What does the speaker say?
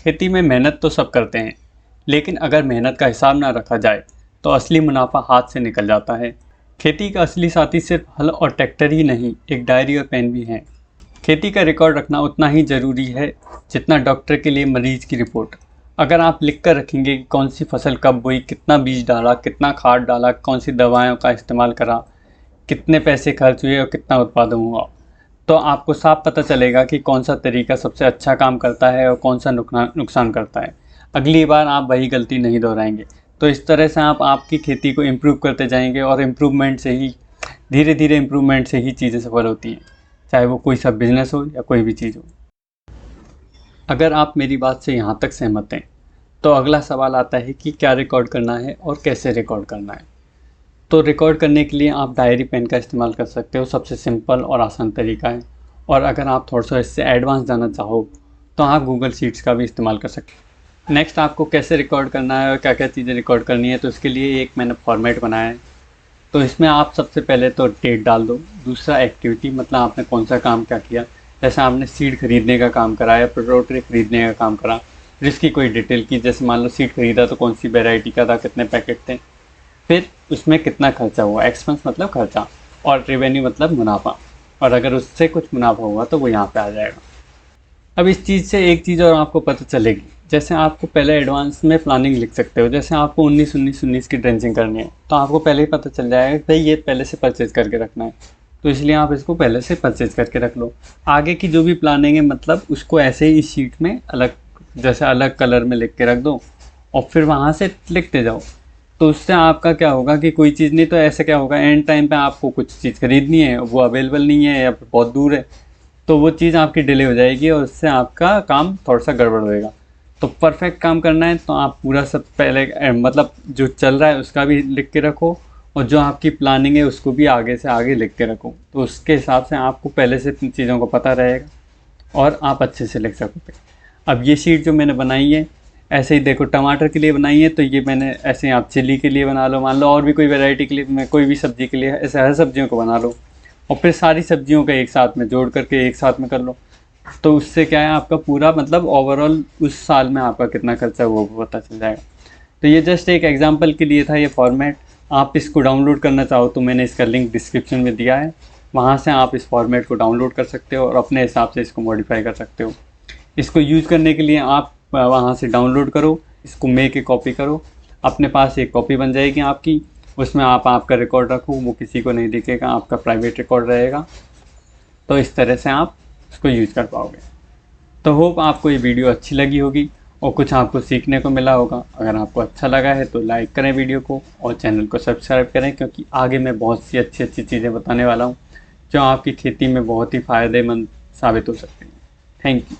खेती में मेहनत तो सब करते हैं, लेकिन अगर मेहनत का हिसाब ना रखा जाए तो असली मुनाफा हाथ से निकल जाता है। खेती का असली साथी सिर्फ हल और ट्रैक्टर ही नहीं, एक डायरी और पेन भी है। खेती का रिकॉर्ड रखना उतना ही ज़रूरी है जितना डॉक्टर के लिए मरीज की रिपोर्ट। अगर आप लिख कर रखेंगे कि कौन सी फसल कब बोई, कितना बीज डाला, कितना खाद डाला, कौन सी दवाओं का इस्तेमाल करा, कितने पैसे खर्च हुए और कितना उत्पादन हुआ, तो आपको साफ पता चलेगा कि कौन सा तरीका सबसे अच्छा काम करता है और कौन सा नुकसान करता है। अगली बार आप वही गलती नहीं दोहराएंगे। तो इस तरह से आप आपकी खेती को इम्प्रूव करते जाएंगे और इम्प्रूवमेंट से ही, धीरे धीरे इम्प्रूवमेंट से ही चीज़ें सफल होती हैं, चाहे वो कोई सा बिजनेस हो या कोई भी चीज़ हो। अगर आप मेरी बात से यहाँ तक सहमत हैं तो अगला सवाल आता है कि क्या रिकॉर्ड करना है और कैसे रिकॉर्ड करना है। तो रिकॉर्ड करने के लिए आप डायरी पेन का इस्तेमाल कर सकते हो, सबसे सिंपल और आसान तरीका है। और अगर आप थोड़ा सा इससे एडवांस जाना चाहो तो आप गूगल शीट्स का भी इस्तेमाल कर सकते हो। नेक्स्ट, आपको कैसे रिकॉर्ड करना है और क्या क्या चीज़ें रिकॉर्ड करनी है, तो इसके लिए एक मैंने फॉर्मेट बनाया है। तो इसमें आप सबसे पहले तो डेट डाल दो, दूसरा एक्टिविटी, मतलब आपने कौन सा काम क्या किया, जैसे आपने सीड खरीदने का काम करा या रोटरी खरीदने का काम करा, फिर इसकी कोई डिटेल की, जैसे मान लो सीड खरीदा तो कौन सी वेराइटी का था, कितने पैकेट थे, फिर उसमें कितना खर्चा हुआ, एक्सपेंस मतलब खर्चा, और रेवेन्यू मतलब मुनाफा, और अगर उससे कुछ मुनाफा हुआ तो वो यहाँ पे आ जाएगा। अब इस चीज़ से एक चीज़ और आपको पता चलेगी, जैसे आपको पहले एडवांस में प्लानिंग लिख सकते हो। जैसे आपको 19-19-19 की ड्रेंचिंग करनी है तो आपको पहले ही पता चल जाएगा कि भाई ये पहले से परचेज करके रखना है, तो इसलिए आप इसको पहले से परचेज करके रख लो। आगे की जो भी प्लानिंग है, मतलब उसको ऐसे ही इस शीट में अलग, जैसे अलग कलर में लिख के रख दो और फिर वहाँ से लिखते जाओ। तो उससे आपका क्या होगा कि कोई चीज़ नहीं, तो ऐसे क्या होगा, एंड टाइम पे आपको कुछ चीज़ खरीदनी है, वो अवेलेबल नहीं है या फिर बहुत दूर है, तो वो चीज़ आपकी डिले हो जाएगी और उससे आपका काम थोड़ा सा गड़बड़ होएगा। तो परफेक्ट काम करना है तो आप पूरा सब पहले मतलब जो चल रहा है उसका भी लिख के रखो, और जो आपकी प्लानिंग है उसको भी आगे से आगे लिख के रखो। तो उसके हिसाब से आपको पहले से चीज़ों को पता रहेगा और आप अच्छे से लिख सकोगे। अब ये शीट जो मैंने बनाई है, ऐसे ही देखो, टमाटर के लिए बनाई है तो ये मैंने ऐसे ही आप चिली के लिए बना लो, मान लो और भी कोई वैरायटी के लिए, मैं कोई भी सब्ज़ी के लिए, ऐसे हर सब्जियों को बना लो और फिर सारी सब्जियों का एक साथ में जोड़ करके एक साथ में कर लो। तो उससे क्या है, आपका पूरा मतलब ओवरऑल उस साल में आपका कितना खर्चा हुआ वो पता चल जाएगा। तो ये जस्ट एक एग्जांपल के लिए था ये फॉर्मेट। आप इसको डाउनलोड करना चाहो तो मैंने इसका लिंक डिस्क्रिप्शन में दिया है, वहाँ से आप इस फॉर्मेट को डाउनलोड कर सकते हो और अपने हिसाब से इसको मॉडिफाई कर सकते हो। इसको यूज़ करने के लिए आप वहाँ से डाउनलोड करो, इसको मेक ए कॉपी करो, अपने पास एक कॉपी बन जाएगी आपकी, उसमें आप आपका रिकॉर्ड रखो, वो किसी को नहीं दिखेगा, आपका प्राइवेट रिकॉर्ड रहेगा। तो इस तरह से आप इसको यूज़ कर पाओगे। तो होप आपको ये वीडियो अच्छी लगी होगी और कुछ आपको सीखने को मिला होगा। अगर आपको अच्छा लगा है तो लाइक करें वीडियो को और चैनल को सब्सक्राइब करें, क्योंकि आगे मैं बहुत सी अच्छी अच्छी चीज़ें बताने वाला हूँ जो आपकी खेती में बहुत ही फ़ायदेमंद साबित हो सकती हैं। Thank you.